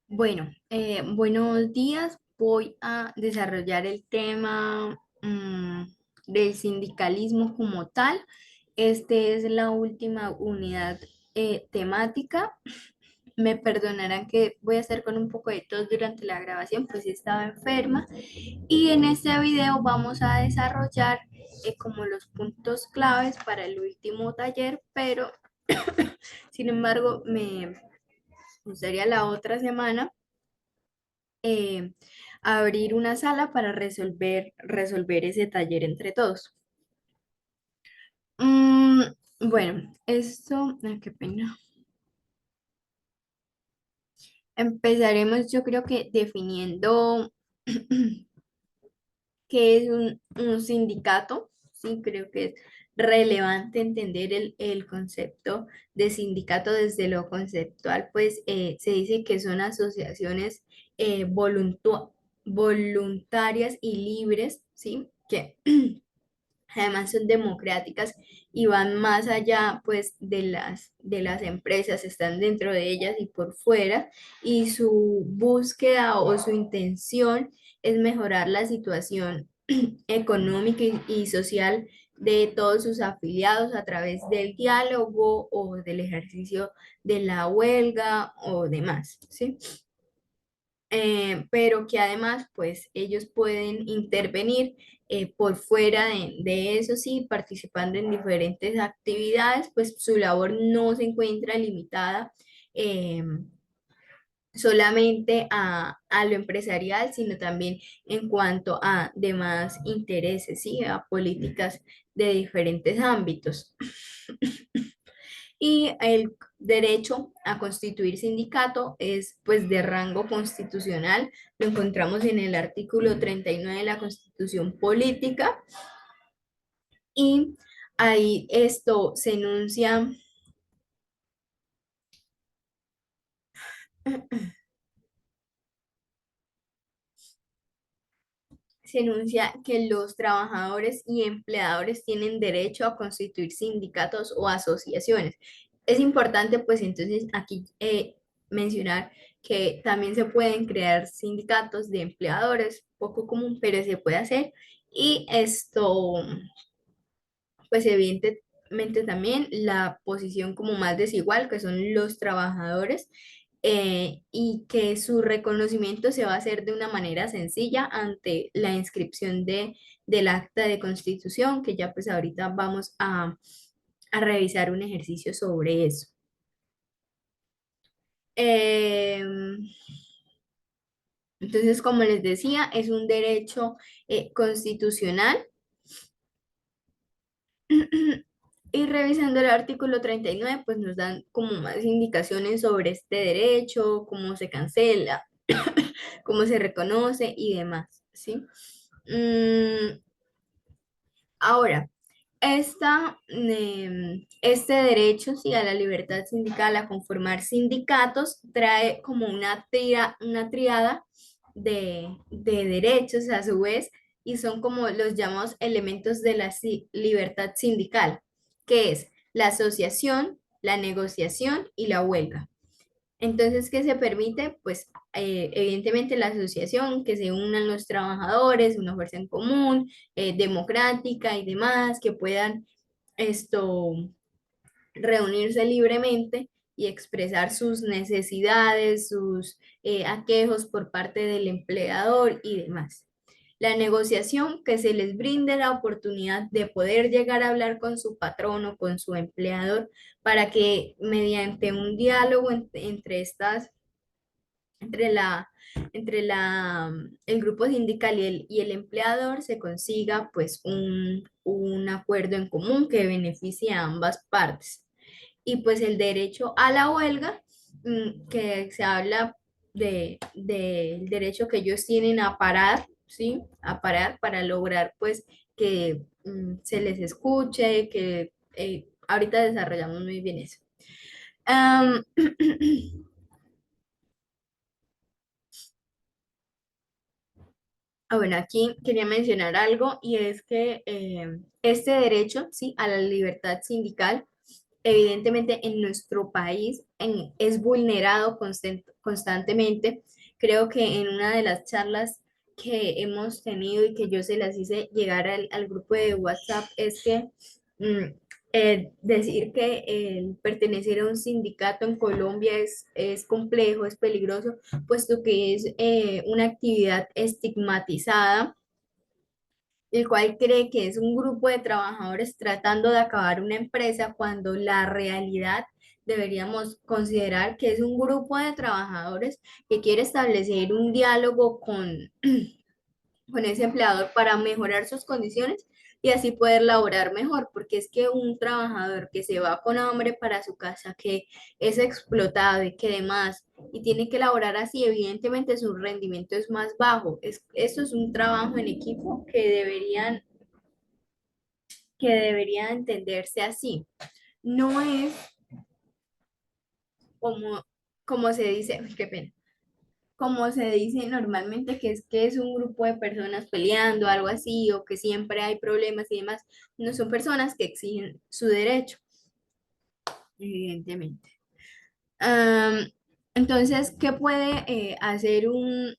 Bueno, buenos días. Voy a desarrollar el tema del sindicalismo como tal. Esta es la última unidad temática. Me perdonarán que voy a estar con un poco de tos durante la grabación, pues estaba enferma. Y en este video vamos a desarrollar como los puntos claves para el último taller, pero sin embargo me gustaría la otra semana eh, abrir una sala para resolver ese taller entre todos. Mm, bueno, qué pena. Empezaremos, yo creo que definiendo qué es un sindicato. Sí, creo que es relevante entender el concepto de sindicato desde lo conceptual, pues se dice que son asociaciones voluntarias y libres, ¿sí? Que además son democráticas y van más allá pues de las empresas, están dentro de ellas y por fuera, y su búsqueda o su intención es mejorar la situación económica y social de todos sus afiliados a través del diálogo o del ejercicio de la huelga o demás, ¿sí? Pero que además, pues ellos pueden intervenir por fuera de eso, sí, participando en diferentes actividades, pues su labor no se encuentra limitada eh, solamente a lo empresarial, sino también en cuanto a demás intereses, sí, a políticas de diferentes ámbitos. Y el derecho a constituir sindicato es pues de rango constitucional. Lo encontramos en el artículo 39 de la Constitución Política y ahí esto se enuncia que los trabajadores y empleadores tienen derecho a constituir sindicatos o asociaciones. Es importante, pues entonces aquí mencionar que también se pueden crear sindicatos de empleadores, poco común, pero se puede hacer. Y esto, pues evidentemente también la posición como más desigual, que son los trabajadores, y que su reconocimiento se va a hacer de una manera sencilla ante la inscripción del acta de constitución, que ya pues ahorita vamos a revisar un ejercicio sobre eso. Em, entonces, como les decía, es un derecho constitucional. Y revisando el artículo 39 pues nos dan como más indicaciones sobre este derecho, cómo se cancela, cómo se reconoce y demás, ¿sí? Mm, ahora, este derecho, sí, a la libertad sindical, a conformar sindicatos, trae como una triada de derechos a su vez, y son como los llamados elementos de la libertad sindical, que es la asociación, la negociación y la huelga. Entonces, ¿qué se permite? Pues evidentemente la asociación, que se unan los trabajadores, una fuerza en común, democrática y demás, que puedan esto reunirse libremente y expresar sus necesidades, sus aquejos por parte del empleador y demás. La negociación, que se les brinde la oportunidad de poder llegar a hablar con su patrón o con su empleador para que mediante un diálogo entre la, el grupo sindical y el empleador se consiga pues un acuerdo en común que beneficie a ambas partes. Y pues el derecho a la huelga, que se habla del derecho que ellos tienen a parar, ¿sí? A parar para lograr pues que se les escuche, que ahorita desarrollamos muy bien eso. Am, bueno, aquí quería mencionar algo y es que este derecho, ¿sí? A la libertad sindical evidentemente en nuestro país es vulnerado constantemente. Creo que en una de las charlas que hemos tenido y que yo se las hice llegar al grupo de WhatsApp es que mm, decir que el pertenecer a un sindicato en Colombia es complejo, es peligroso, puesto que es una actividad estigmatizada, el cual cree que es un grupo de trabajadores tratando de acabar una empresa cuando la realidad deberíamos considerar que es un grupo de trabajadores que quiere establecer un diálogo con ese empleador para mejorar sus condiciones y así poder laborar mejor, porque es que un trabajador que se va con hambre para su casa, que es explotado y que demás, y tiene que laborar así, evidentemente su rendimiento es más bajo. Eso es un trabajo en equipo que debería entenderse así. No es como, como se dice, uy, qué pena, como se dice normalmente que es un grupo de personas peleando, algo así, o que siempre hay problemas y demás. No son personas que exigen su derecho, evidentemente. Am, entonces, ¿qué puede hacer un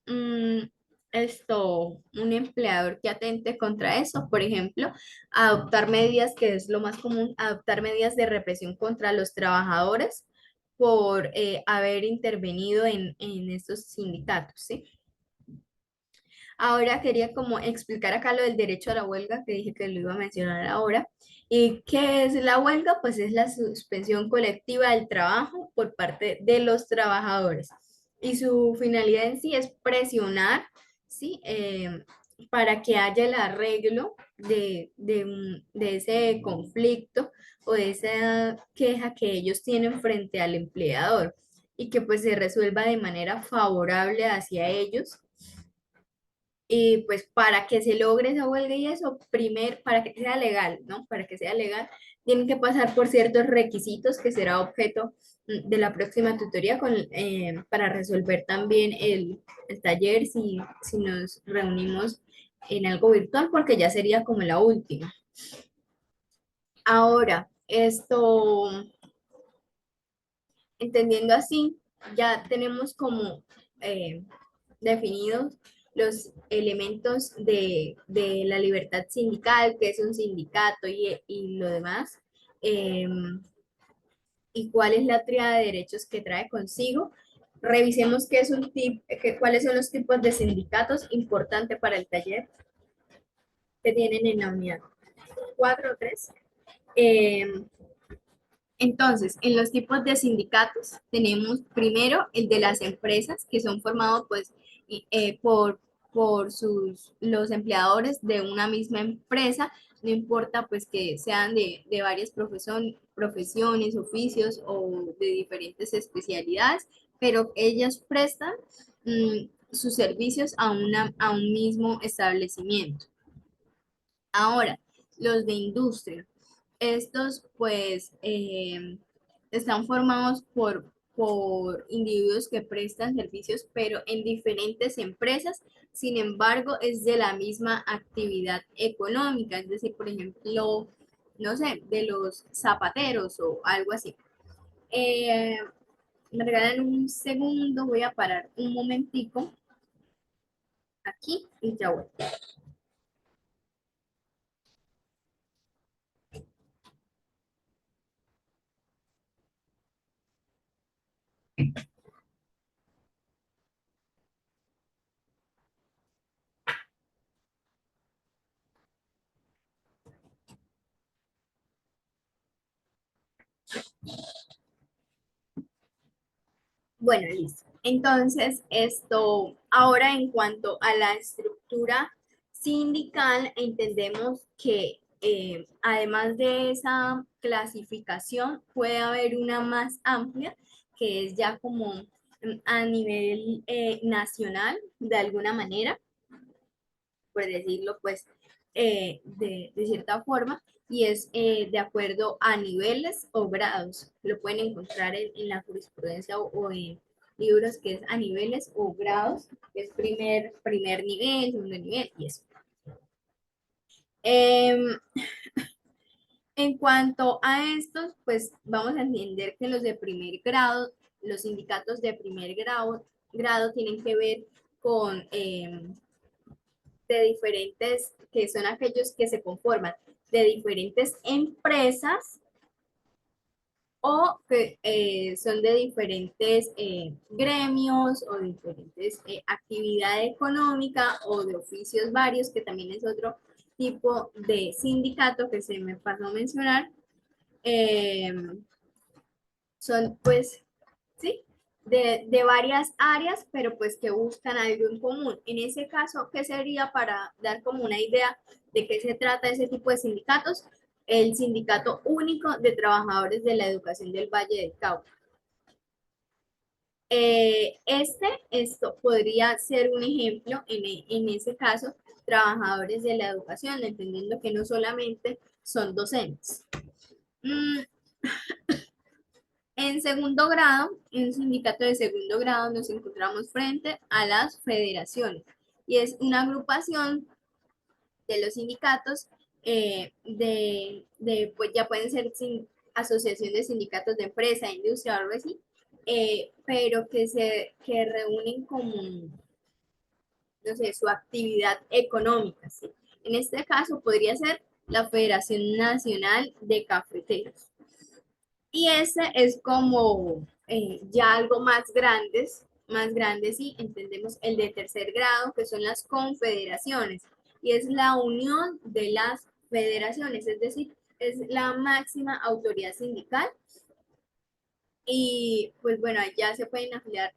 empleador que atente contra eso? Por ejemplo, adoptar medidas, que es lo más común, adoptar medidas de represión contra los trabajadores por haber intervenido en estos sindicatos, ¿sí? Ahora quería como explicar acá lo del derecho a la huelga, que dije que lo iba a mencionar ahora. ¿Y qué es la huelga? Pues es la suspensión colectiva del trabajo por parte de los trabajadores. Y su finalidad en sí es presionar, ¿sí? Para que haya el arreglo de ese conflicto o de esa queja que ellos tienen frente al empleador y que pues se resuelva de manera favorable hacia ellos. Y pues para que se logre esa huelga y eso, primero, para que sea legal, ¿no? Para que sea legal, tienen que pasar por ciertos requisitos que será objeto de la próxima tutoría para resolver también el taller si nos reunimos en algo virtual, porque ya sería como la última. Ahora, entendiendo así, ya tenemos como eh, definidos los elementos de la libertad sindical, que es un sindicato y lo demás, eh, y cuál es la tríada de derechos que trae consigo. Revisemos cuáles son los tipos de sindicatos importantes para el taller que tienen en la unidad 4 o 3. Eh, Entonces, en los tipos de sindicatos tenemos primero el de las empresas, que son formados pues por los empleadores de una misma empresa, no importa pues que sean de varias profesiones, oficios o de diferentes especialidades, pero ellas prestan sus servicios a un mismo establecimiento. Ahora, los de industria. Estos, pues, están formados por individuos que prestan servicios, pero en diferentes empresas. Sin embargo, es de la misma actividad económica, es decir, por ejemplo, no sé, de los zapateros o algo así. Eh, Me regalan un segundo, voy a parar un momentico aquí y ya voy. Bueno, listo. Entonces, ahora en cuanto a la estructura sindical, entendemos que además de esa clasificación, puede haber una más amplia, que es ya como a nivel nacional, de alguna manera, por decirlo pues de cierta forma, y es de acuerdo a niveles o grados. Lo pueden encontrar en la jurisprudencia o en libros que es a niveles o grados, que es primer nivel, segundo nivel y eso. Em, En cuanto a estos, pues vamos a entender que los de primer grado, los sindicatos de primer grado tienen que ver con de diferentes, que son aquellos que se conforman de diferentes empresas o que son de diferentes gremios o diferentes actividad económica o de oficios varios, que también es otro tipo de sindicato que se me pasó a mencionar. Eh, Son pues, sí, de varias áreas, pero pues que buscan algo en común. En ese caso, ¿qué sería para dar como una idea de qué se trata ese tipo de sindicatos? El Sindicato Único de Trabajadores de la Educación del Valle del Cauca. Esto podría ser un ejemplo en ese caso, trabajadores de la educación, entendiendo que no solamente son docentes. Mm, En segundo grado, en un sindicato de segundo grado, nos encontramos frente a las federaciones y es una agrupación de los sindicatos pues ya pueden ser asociación de sindicatos de empresa, industria o algo así, pero que reúnen como, no sé, su actividad económica, ¿sí? En este caso podría ser la Federación Nacional de Cafeteros. Y ese es como ya algo más grandes y entendemos el de tercer grado, que son las confederaciones, y es la unión de las federaciones, es decir, es la máxima autoridad sindical. Y pues bueno, allá se pueden afiliar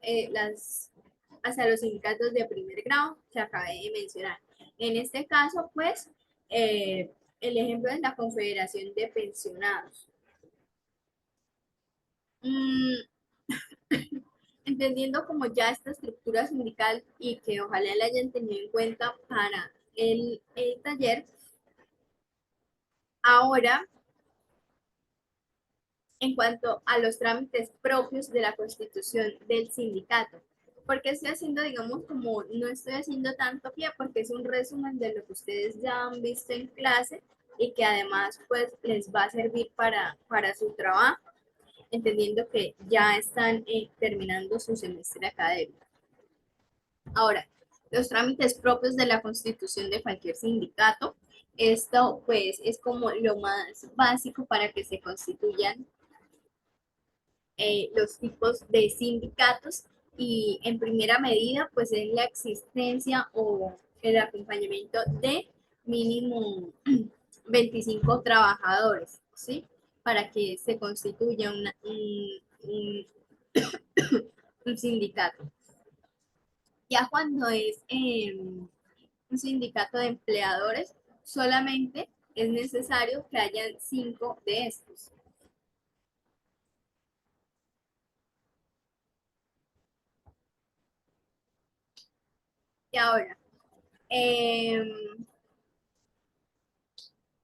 hasta los sindicatos de primer grado que acabé de mencionar. En este caso, pues, el ejemplo es la Confederación de Pensionados. Mm, Entendiendo como ya esta estructura sindical y que ojalá la hayan tenido en cuenta para el taller, ahora en cuanto a los trámites propios de la constitución del sindicato. Porque estoy haciendo, digamos, como no estoy haciendo tanto pie, porque es un resumen de lo que ustedes ya han visto en clase y que además pues les va a servir para su trabajo, entendiendo que ya están terminando su semestre académico. Ahora, los trámites propios de la constitución de cualquier sindicato, esto pues es como lo más básico para que se constituyan los tipos de sindicatos y en primera medida pues es la existencia o el acompañamiento de mínimo 25 trabajadores, ¿sí? Para que se constituya un sindicato. Ya cuando es un sindicato de empleadores, solamente es necesario que hayan 5 de estos. Y ahora, eh,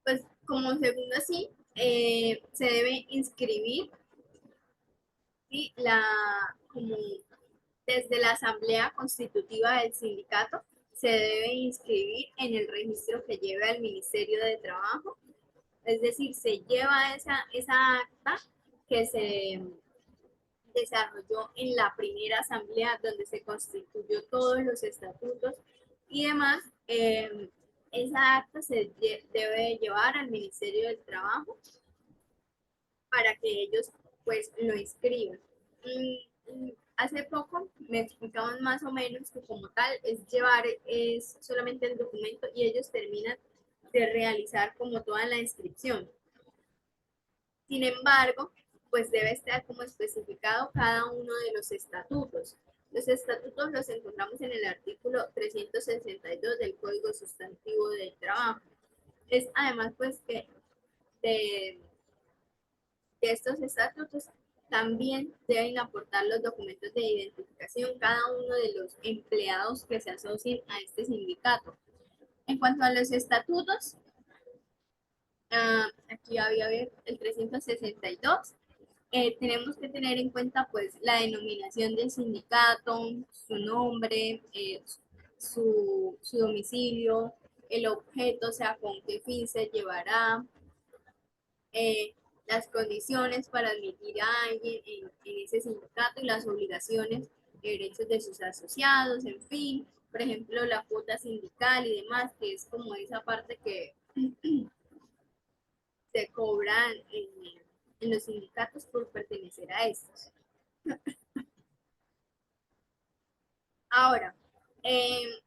pues como segundo así, se debe inscribir, ¿sí? Como desde la asamblea constitutiva del sindicato, se debe inscribir en el registro que lleva el Ministerio de Trabajo. Es decir, se lleva esa acta que se desarrolló en la primera asamblea donde se constituyó todos los estatutos y demás. Esa acta se debe llevar al Ministerio del Trabajo para que ellos pues lo inscriban. Hace poco me explicaban más o menos que como tal es solamente el documento y ellos terminan de realizar como toda la inscripción. Sin embargo, pues debe estar como especificado cada uno de los estatutos. Los estatutos los encontramos en el artículo 362 del Código Sustantivo del Trabajo. Es además pues que de, de estos estatutos también deben aportar los documentos de identificación cada uno de los empleados que se asocien a este sindicato. En cuanto a los estatutos, aquí había el 362. Tenemos que tener en cuenta pues la denominación del sindicato, su nombre, su domicilio, el objeto, o sea, con qué fin se llevará, eh, las condiciones para admitir a alguien en ese sindicato y las obligaciones y derechos de sus asociados, en fin, por ejemplo, la cuota sindical y demás, que es como esa parte que se cobran en los sindicatos por pertenecer a estos. Ahora, eh,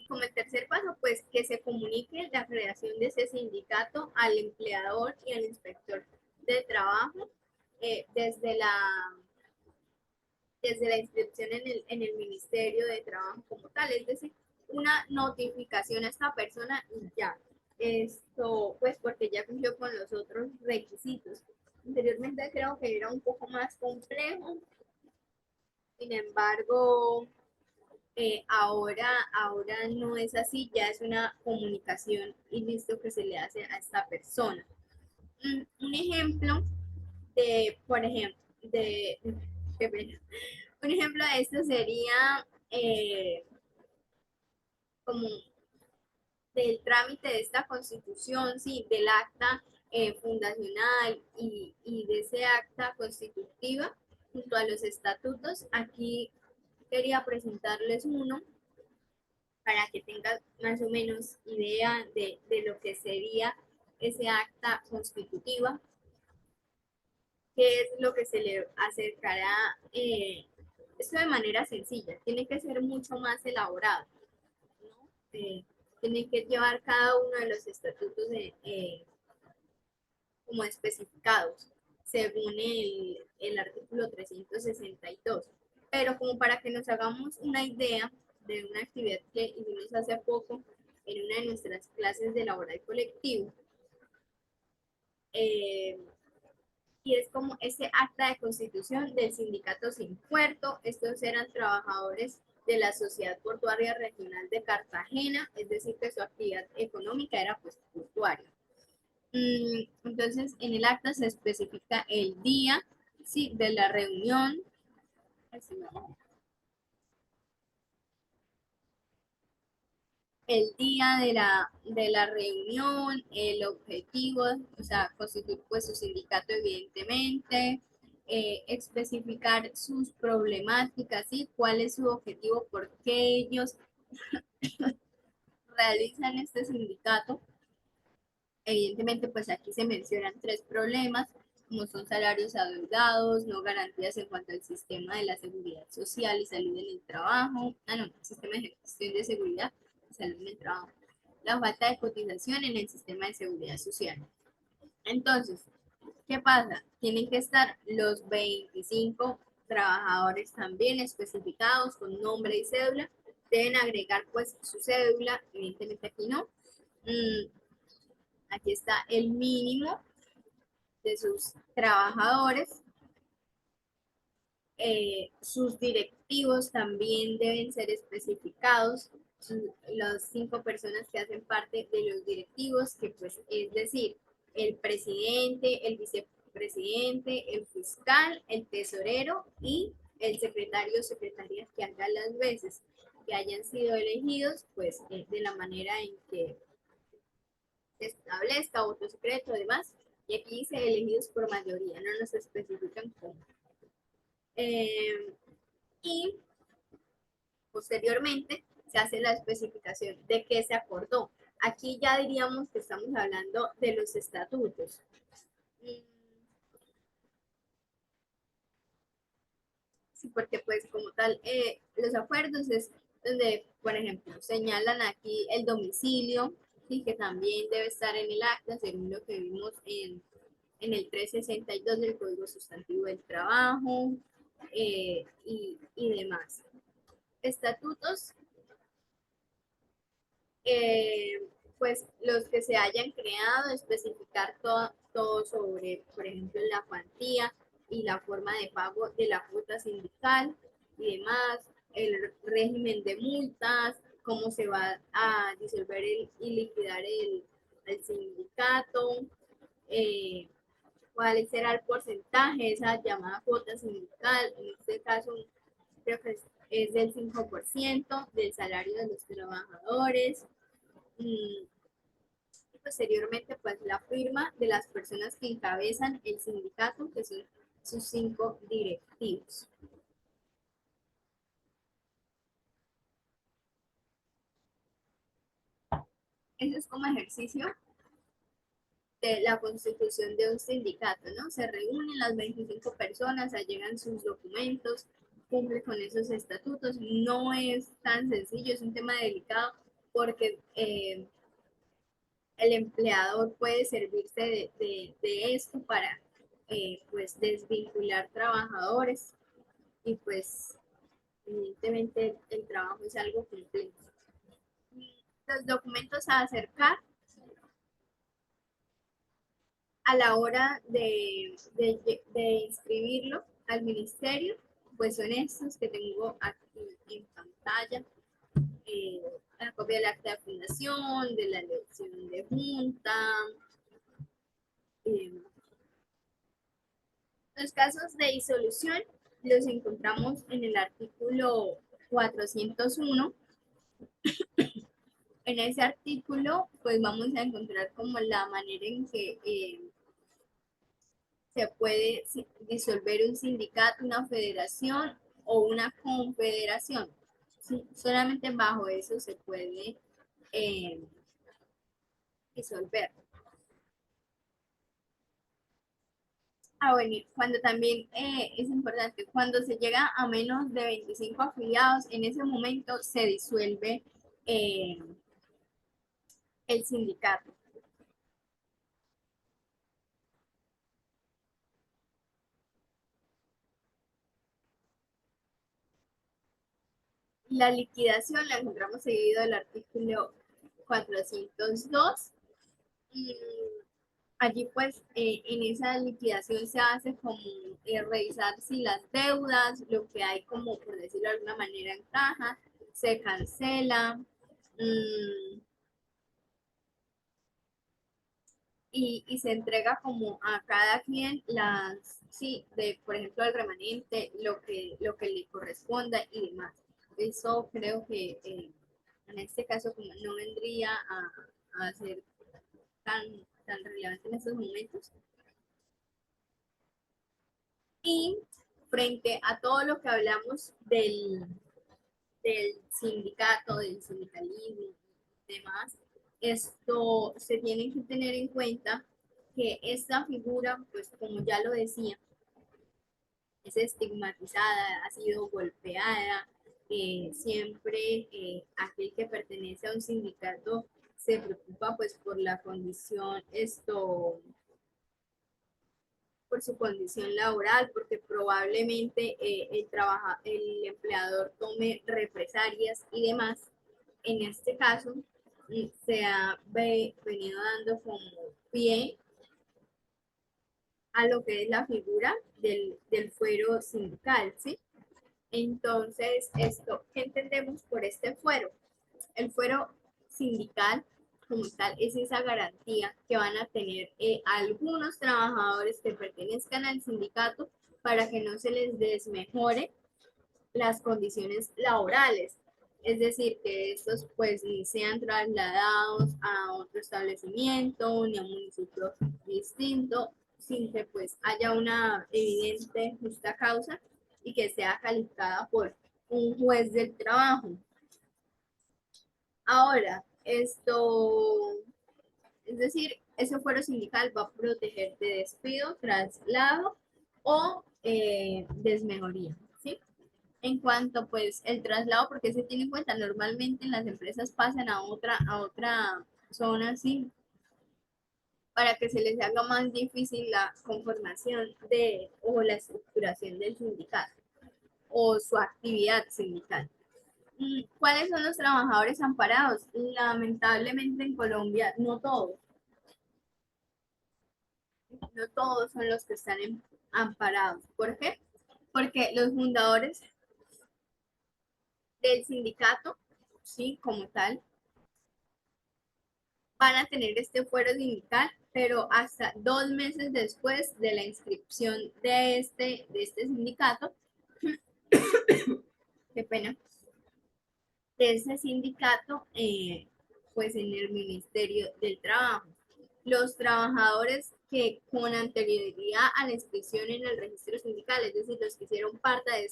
como el tercer paso, pues que se comunique la creación de ese sindicato al empleador y al inspector de trabajo eh, desde, la, desde la inscripción en el Ministerio de Trabajo como tal, es decir, una notificación a esta persona y ya. Esto, pues porque ya cumplió con los otros requisitos. Anteriormente creo que era un poco más complejo, sin embargo, ahora no es así, ya es una comunicación y listo que se le hace a esta persona. Un ejemplo por ejemplo, un ejemplo de esto sería como del trámite de esta constitución, sí, del acta fundacional y de ese acta constitutiva junto a los estatutos. Aquí quería presentarles uno para que tengan más o menos idea de lo que sería ese acta constitutiva, qué es lo que se le acercará, esto de manera sencilla, tiene que ser mucho más elaborado, ¿no? Tiene que llevar cada uno de los estatutos como especificados, según el artículo 362. Pero como para que nos hagamos una idea de una actividad que hicimos hace poco en una de nuestras clases de laboral colectivo, eh, y es como ese acta de constitución del sindicato Sin Puerto. Estos eran trabajadores de la Sociedad Portuaria Regional de Cartagena, es decir, que su actividad económica era pues portuaria. Entonces, en el acta se especifica el día, sí, de la reunión, el día de la reunión, el objetivo, o sea, constituir pues su sindicato evidentemente, especificar sus problemáticas, ¿sí? ¿Cuál es su objetivo? ¿Por qué ellos realizan este sindicato? Evidentemente, pues aquí se mencionan tres problemas, como son salarios adeudados, no garantías en cuanto al sistema de la seguridad social y salud en el trabajo, no, sistema de gestión de seguridad y salud en el trabajo, la falta de cotización en el sistema de seguridad social. Entonces, ¿qué pasa? Tienen que estar los 25 trabajadores también especificados con nombre y cédula, deben agregar pues su cédula, evidentemente aquí no. Mm, Aquí está el mínimo de sus trabajadores. Sus directivos también deben ser especificados, las 5 personas que hacen parte de los directivos, que pues es decir, el presidente, el vicepresidente, el fiscal, el tesorero y el secretario o secretaria que hagan las veces que hayan sido elegidos, pues de la manera en que se establezca voto secreto, además, y aquí dice elegidos por mayoría, no nos especifican cómo. Eh, y posteriormente se hace la especificación de qué se acordó. Aquí ya diríamos que estamos hablando de los estatutos. Sí, porque pues como tal, los acuerdos es donde, por ejemplo, señalan aquí el domicilio, sí, que también debe estar en el acta, según lo que vimos en el 362 del Código Sustantivo del Trabajo y demás. Estatutos, pues los que se hayan creado, especificar todo sobre, por ejemplo, la cuantía y la forma de pago de la cuota sindical y demás, el régimen de multas, cómo se va a disolver y liquidar el sindicato, eh, cuál será el porcentaje de esa llamada cuota sindical, en este caso creo que es del 5% del salario de los trabajadores. posteriormente pues la firma de las personas que encabezan el sindicato, que son sus 5 directivos. Eso es como ejercicio de la constitución de un sindicato, ¿no? Se reúnen las 25 personas, allegan sus documentos, cumple con esos estatutos. No es tan sencillo, es un tema delicado porque el empleador puede servirse de esto para pues desvincular trabajadores y pues evidentemente el trabajo es algo complejo. Los documentos a acercar a la hora de inscribirlo al ministerio, pues son estos que tengo aquí en pantalla. Eh, la copia del acta de fundación, de la elección de junta. Eh, los casos de disolución los encontramos en el artículo 401. En ese artículo, pues vamos a encontrar como la manera en que se puede disolver un sindicato, una federación o una confederación. Sí, solamente bajo eso se puede eh, disolver. Bueno, cuando también es importante, cuando se llega a menos de 25 afiliados, en ese momento se disuelve eh, el sindicato. La liquidación la encontramos seguido del artículo 402. Y allí pues en esa liquidación se hace como revisar si las deudas, lo que hay como por decirlo de alguna manera en caja, se cancela. mmm, y se entrega como a cada quien las, sí, de, por ejemplo, el remanente, lo que le corresponda y demás. Eso creo que en este caso como no vendría a ser tan, tan relevante en estos momentos. Y frente a todo lo que hablamos del sindicato, del sindicalismo y demás, esto se tiene que tener en cuenta que esta figura, pues como ya lo decía, es estigmatizada, ha sido golpeada, siempre aquel que pertenece a un sindicato se preocupa pues por la condición, por su condición laboral, porque probablemente el empleador tome represalias y demás. En este caso, se ha venido dando como pie a lo que es la figura del fuero sindical, ¿sí? Entonces, ¿qué entendemos por este fuero? El fuero sindical como tal es esa garantía que van a tener algunos trabajadores que pertenezcan al sindicato para que no se les desmejore las condiciones laborales. Es decir, que estos pues ni sean trasladados a otro establecimiento ni a un municipio distinto, sin que pues haya una evidente justa causa y que sea calificada por un juez del trabajo. Ahora, es decir, ese fuero sindical va a proteger de despido, traslado o desmejoría, ¿sí? En cuanto pues el traslado, porque se tiene en cuenta, normalmente las empresas pasan a otra zona, ¿sí? Para que se les haga más difícil la conformación o la estructuración del sindicato o su actividad sindical. ¿Cuáles son los trabajadores amparados? Lamentablemente en Colombia no todos son los que están amparados. ¿Por qué? Porque los fundadores del sindicato, sí, como tal, van a tener este fuero sindical, pero hasta 2 meses después de la inscripción de este sindicato, qué pena, de ese sindicato, pues en el Ministerio del Trabajo. Los trabajadores que con anterioridad a la inscripción en el registro sindical, es decir, los que hicieron parte de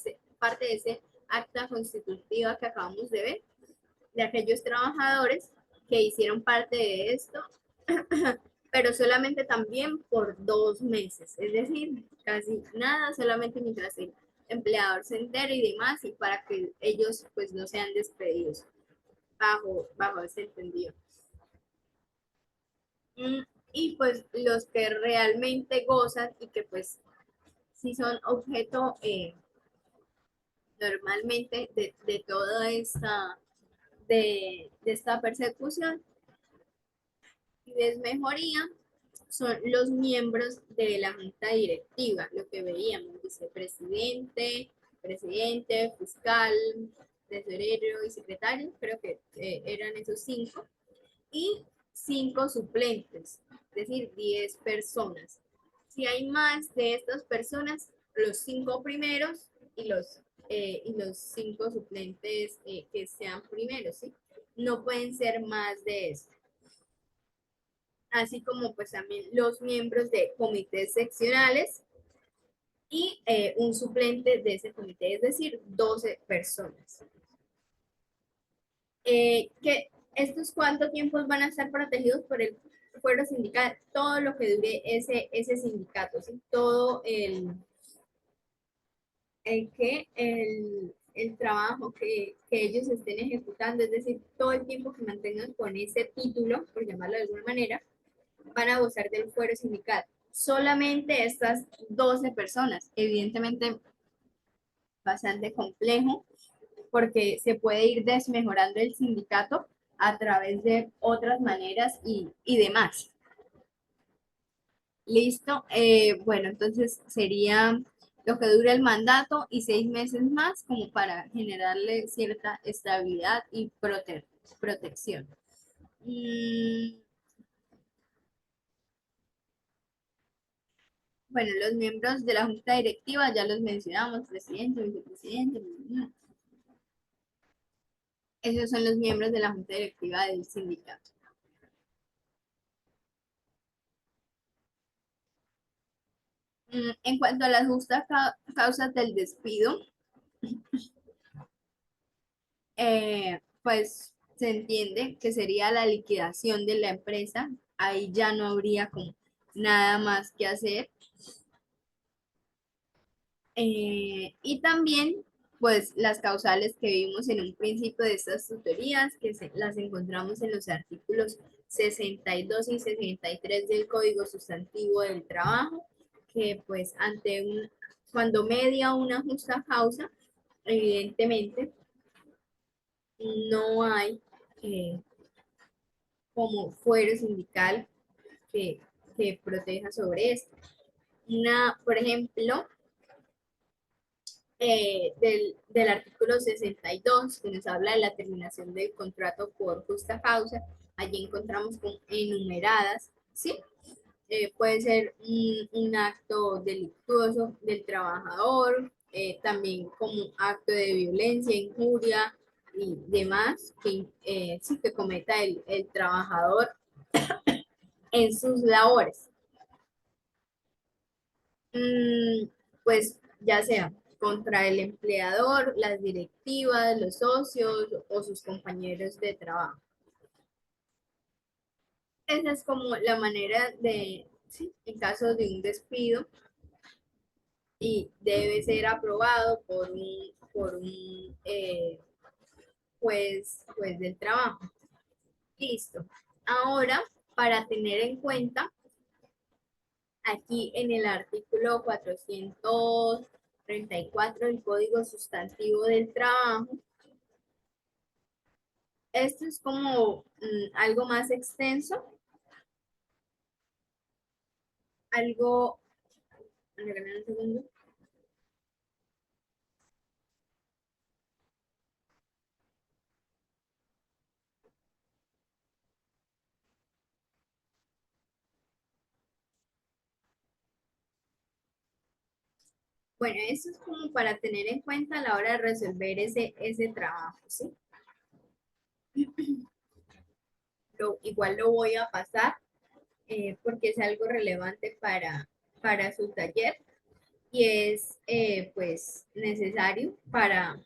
ese acta constitutiva que acabamos de ver, de aquellos trabajadores que hicieron parte de esto, pero solamente también por 2 meses, es decir, casi nada, solamente mientras el empleador se entere y demás, y para que ellos pues no sean despedidos bajo ese entendido. Mm, y pues los que realmente gozan y que pues sí son objeto normalmente de toda de esta persecución y desmejoría son los miembros de la junta directiva, lo que veíamos, vicepresidente, presidente, fiscal, tesorero y secretario, creo que eran esos 5, y 5 suplentes, es decir, 10 personas. Si hay más de estas personas, los 5 primeros y los 5 suplentes que sean primeros, ¿sí? No pueden ser más de eso. Así como pues también los miembros de comités seccionales y un suplente de ese comité, es decir, 12 personas. Que estos cuánto tiempos van a estar protegidos por el fuero sindical, todo lo que dure ese sindicato, ¿sí? Todo el trabajo que ellos estén ejecutando, es decir, todo el tiempo que mantengan con ese título, por llamarlo de alguna manera, van a gozar del fuero sindical. Solamente estas 12 personas, evidentemente bastante complejo, porque se puede ir desmejorando el sindicato a través de otras maneras y demás. Listo. Bueno, entonces sería lo que dura el mandato y 6 meses más como para generarle cierta estabilidad y protección. Mm, bueno, los miembros de la junta directiva ya los mencionamos, presidente, vicepresidente. Esos son los miembros de la junta directiva del sindicato. En cuanto a las justas causas del despido, pues se entiende que sería la liquidación de la empresa. Ahí ya no habría como nada más que hacer. Y también, pues las causales que vimos en un principio de estas tutorías, las encontramos en los artículos 62 y 63 del Código Sustantivo del Trabajo, que pues cuando media una justa causa, evidentemente no hay eh, como fuero sindical que, que proteja sobre esto. Por ejemplo, del artículo 62, que nos habla de la terminación del contrato por justa causa, allí encontramos con enumeradas, ¿sí? Puede ser un acto delictuoso del trabajador, también como acto de violencia, injuria y demás sí, que cometa el trabajador en sus labores. Mm, pues ya sea contra el empleador, las directivas, los socios o sus compañeros de trabajo. Esa es como la manera de, sí, en caso de un despido, y debe ser aprobado por un juez del trabajo. Listo. Ahora, para tener en cuenta, aquí en el artículo 434 del Código Sustantivo del Trabajo, esto es como algo más extenso, algo, regálame un segundo. Bueno, eso es como para tener en cuenta a la hora de resolver ese trabajo, ¿sí? igual lo voy a pasar porque es algo relevante para su taller y es pues necesario para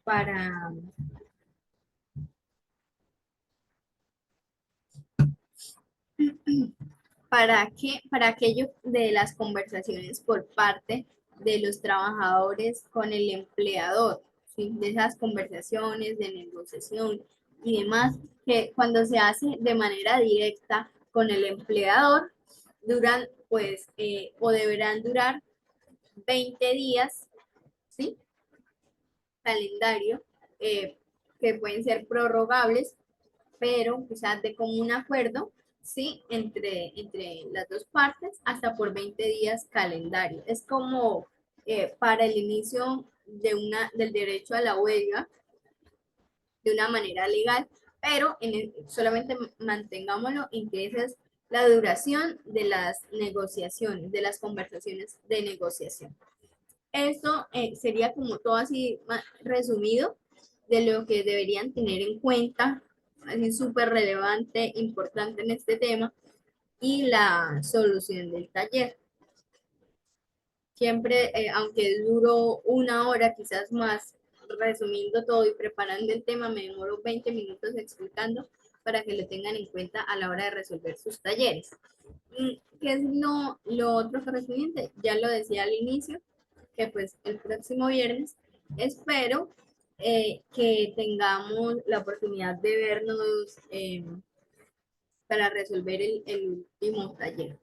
aquello de las conversaciones por parte de los trabajadores con el empleador, ¿sí? De esas conversaciones de negociación y demás, que cuando se hace de manera directa con el empleador, duran pues o deberán durar 20 días, ¿sí? Calendario, eh, que pueden ser prorrogables pero o sea, de común acuerdo, ¿sí? Entre las dos partes, hasta por 20 días calendario. Es como para el inicio del derecho a la huelga de una manera legal, pero solamente mantengámoslo en que esa es la duración de las negociaciones, de las conversaciones de negociación. Esto sería como todo así resumido de lo que deberían tener en cuenta, así súper relevante, importante en este tema, y la solución del taller. Siempre, aunque duró una hora, quizás más, resumiendo todo y preparando el tema, me demoro 20 minutos explicando para que lo tengan en cuenta a la hora de resolver sus talleres. ¿Qué es lo otro correspondiente? Ya lo decía al inicio, que pues el próximo viernes espero que tengamos la oportunidad de vernos para resolver el último taller.